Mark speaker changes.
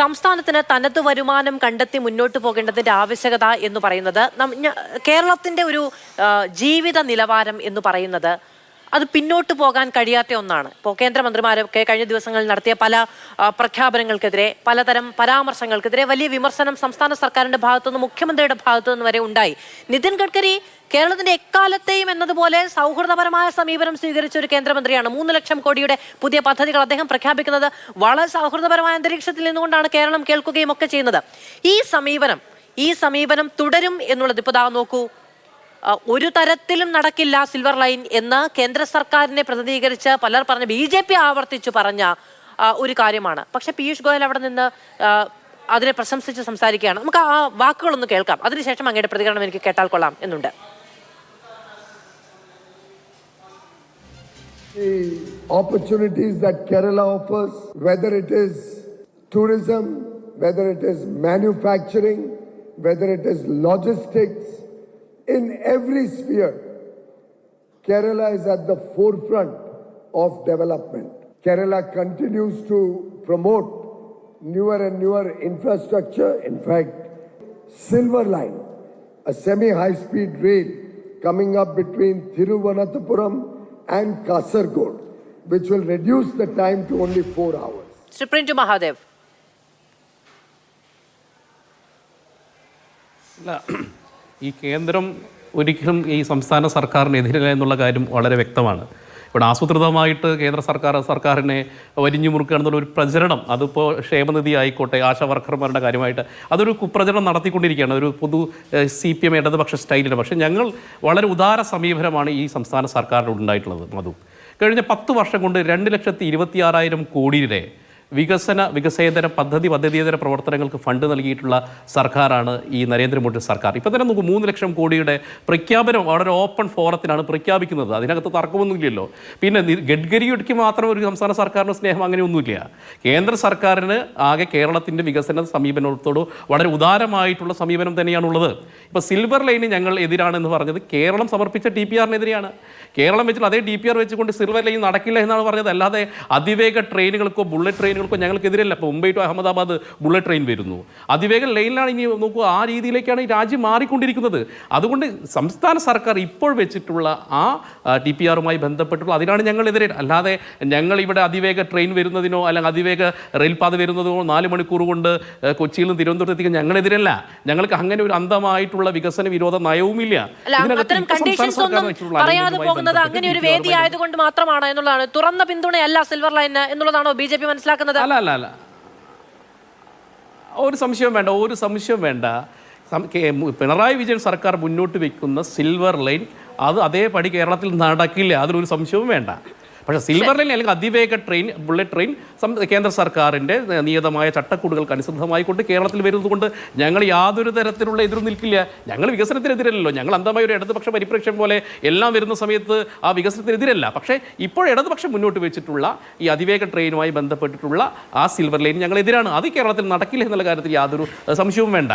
Speaker 1: സംസ്ഥാനത്തിന് തനത് വരുമാനം കണ്ടെത്തി മുന്നോട്ട് പോകേണ്ടതിന്റെ ആവശ്യകത എന്ന് പറയുന്നത് കേരളത്തിന്റെ ഒരു ജീവിത നിലവാരം എന്ന് പറയുന്നത് അത് പിന്നോട്ട് പോകാൻ കഴിയാത്ത ഒന്നാണ്. ഇപ്പോൾ കേന്ദ്രമന്ത്രിമാരൊക്കെ കഴിഞ്ഞ ദിവസങ്ങളിൽ നടത്തിയ പല പ്രഖ്യാപനങ്ങൾക്കെതിരെ, പലതരം പരാമർശങ്ങൾക്കെതിരെ വലിയ വിമർശനം സംസ്ഥാന സർക്കാരിന്റെ ഭാഗത്തുനിന്ന്, മുഖ്യമന്ത്രിയുടെ ഭാഗത്തുനിന്ന് വരെ ഉണ്ടായി. നിതിൻ ഗഡ്കരി കേരളത്തിന്റെ എക്കാലത്തെയും എന്നതുപോലെ സൗഹൃദപരമായ സമീപനം സ്വീകരിച്ച ഒരു കേന്ദ്രമന്ത്രിയാണ്. 3 ലക്ഷം കോടിയുടെ പുതിയ പദ്ധതികൾ അദ്ദേഹം പ്രഖ്യാപിക്കുന്നത് വളരെ സൗഹൃദപരമായ അന്തരീക്ഷത്തിൽ നിന്നുകൊണ്ടാണ് കേരളം കേൾക്കുകയും ഒക്കെ ചെയ്യുന്നത്. ഈ സമീപനം തുടരും എന്നുള്ളത് ഇപ്പോൾ നോക്കൂ, ഒരു തരത്തിലും നടക്കില്ല സിൽവർ ലൈൻ എന്ന് കേന്ദ്ര സർക്കാരിനെ പ്രതിനിധീകരിച്ച് പലർ പറഞ്ഞ BJP ആവർത്തിച്ചു പറഞ്ഞ ഒരു കാര്യമാണ്. പക്ഷെ പീയൂഷ് ഗോയൽ അവിടെ നിന്ന് അതിനെ പ്രശംസിച്ച് സംസാരിക്കുകയാണ്. നമുക്ക് ആ വാക്കുകളൊന്ന് കേൾക്കാം, അതിനുശേഷം അങ്ങയുടെ പ്രതികരണം എനിക്ക് കേട്ടാൽ കൊള്ളാം എന്നുണ്ട്.
Speaker 2: The opportunities that Kerala offers, whether it is tourism, whether it is manufacturing, whether it is logistics, in every sphere, Kerala is at the forefront of development. Kerala continues to promote newer and newer infrastructure. In fact, Silver Line, a semi-high-speed rail coming up between Thiruvananthapuram and Kasaragod, which will reduce the time to only 4 hours.
Speaker 1: Shri Printu Mahadev.
Speaker 3: ഈ കേന്ദ്രം ഒരിക്കലും ഈ സംസ്ഥാന സർക്കാരിനെതിരല്ല എന്നുള്ള കാര്യം വളരെ വ്യക്തമാണ്. ഇവിടെ ആസൂത്രിതമായിട്ട് കേന്ദ്ര സർക്കാരിനെ വരിഞ്ഞു മുറുക്കുക എന്നുള്ള ഒരു പ്രചരണം, അതിപ്പോൾ ക്ഷേമനിധി ആയിക്കോട്ടെ, ആശാ വർക്കർമാരുടെ കാര്യമായിട്ട് അതൊരു കുപ്രചരണം നടത്തിക്കൊണ്ടിരിക്കുകയാണ്, ഒരു പൊതു CPM ഇടതുപക്ഷ സ്റ്റൈലിന്. പക്ഷേ ഞങ്ങൾ വളരെ ഉദാര സമീപനമാണ് ഈ സംസ്ഥാന സർക്കാരിനോട് ഉണ്ടായിട്ടുള്ളത്. മധു, കഴിഞ്ഞ 10 വർഷം കൊണ്ട് 2,26,000 കോടിയുടെ വികസേതര പദ്ധതിയേതര പ്രവർത്തനങ്ങൾക്ക് ഫണ്ട് നൽകിയിട്ടുള്ള സർക്കാരാണ് ഈ നരേന്ദ്രമോദി സർക്കാർ. ഇപ്പോൾ തന്നെ നമുക്ക് 3 ലക്ഷം കോടിയുടെ പ്രഖ്യാപനം വളരെ ഓപ്പൺ ഫോറത്തിനാണ് പ്രഖ്യാപിക്കുന്നത്. അതിനകത്ത് തർക്കമൊന്നുമില്ലല്ലോ. പിന്നെ ഗഡ്കരിക്ക് മാത്രം ഒരു സംസ്ഥാന സർക്കാരിന് സ്നേഹം അങ്ങനെയൊന്നുമില്ല. കേന്ദ്ര സർക്കാരിന് ആകെ കേരളത്തിൻ്റെ വികസന സമീപനത്തോട് വളരെ ഉദാരമായിട്ടുള്ള സമീപനം തന്നെയാണുള്ളത്. ഇപ്പോൾ സിൽവർ ലൈന് ഞങ്ങൾ എതിരാണെന്ന് പറഞ്ഞത് കേരളം സമർപ്പിച്ച DPR-നെതിരെയാണ്. കേരളം വെച്ചിട്ട് അതേ DPR വെച്ചുകൊണ്ട് സിൽവർ ലൈൻ നടക്കില്ല എന്നാണ് പറഞ്ഞത്. അല്ലാതെ അതിവേഗ ട്രെയിനുകൾക്കോ ബുള്ളറ്റ് ട്രെയിനുകൾക്കോ ഞങ്ങൾക്കെതിരല്ല. ഇപ്പോൾ Mumbai to Ahmedabad bullet train വരുന്നു, അതിവേഗ ലൈനിലാണ്. ഇനി നോക്കൂ, ആ രീതിയിലേക്കാണ് ഈ രാജ്യം മാറിക്കൊണ്ടിരിക്കുന്നത്. അതുകൊണ്ട് സംസ്ഥാന സർക്കാർ ഇപ്പോൾ വെച്ചിട്ടുള്ള ആ DPR-മായി ബന്ധപ്പെട്ടുള്ള അതിനാണ് ഞങ്ങളെതിരെ. അല്ലാതെ ഞങ്ങൾ ഇവിടെ അതിവേഗ ട്രെയിൻ വരുന്നതിനോ അല്ലെങ്കിൽ അതിവേഗ റെയിൽപാത വരുന്നതോ 4 മണിക്കൂർ കൊണ്ട് കൊച്ചിയിൽ നിന്ന് തിരുവനന്തപുരത്ത് എത്തിക്കാൻ ഞങ്ങളെതിരല്ല. ഞങ്ങൾക്ക് അങ്ങനെ ഒരു അന്ധമായിട്ടുള്ള വികസന വിരോധ നയവുമില്ല.
Speaker 1: അങ്ങനെ ഒരു വേദി ആയതുകൊണ്ട് മാത്രമാണ് എന്നുള്ളതാണ്. തുറന്ന പിന്തുണയല്ല സിൽവർ ലൈൻ എന്നുള്ളതാണോ BJP മനസ്സിലാക്കുന്നത്?
Speaker 3: അല്ല, ഒരു സംശയം വേണ്ട. പിണറായി വിജയൻ സർക്കാർ മുന്നോട്ട് വയ്ക്കുന്ന സിൽവർ ലൈൻ അത് അതേപടി കേരളത്തിൽ നടക്കില്ല, അതിലൊരു സംശയവും വേണ്ട. പക്ഷേ സിൽവർ ലൈൻ അല്ലെങ്കിൽ അതിവേഗ ട്രെയിൻ, ബുള്ളറ്റ് ട്രെയിൻ കേന്ദ്ര സർക്കാരിൻ്റെ നിയതമായ ചട്ടക്കൂടുകൾക്ക് അനുസൃതമായിക്കൊണ്ട് കേരളത്തിൽ വരുന്നതുകൊണ്ട് ഞങ്ങൾ യാതൊരു തരത്തിലുള്ള എതിരും നിൽക്കില്ല. ഞങ്ങൾ വികസനത്തിനെതിരല്ലോ. ഞങ്ങൾ അന്ധമായ ഒരു ഇടതുപക്ഷ പരിപ്രേക്ഷ്യം പോലെ എല്ലാം വരുന്ന സമയത്ത് ആ വികസനത്തിനെതിരല്ല. പക്ഷേ ഇപ്പോൾ ഇടതുപക്ഷം മുന്നോട്ട് വെച്ചിട്ടുള്ള ഈ അതിവേഗ ട്രെയിനുമായി ബന്ധപ്പെട്ടിട്ടുള്ള ആ സിൽവർ ലൈൻ ഞങ്ങൾ എതിരാണ്. അത് കേരളത്തിൽ നടക്കില്ല എന്നുള്ള കാര്യത്തിൽ യാതൊരു സംശയവും വേണ്ട.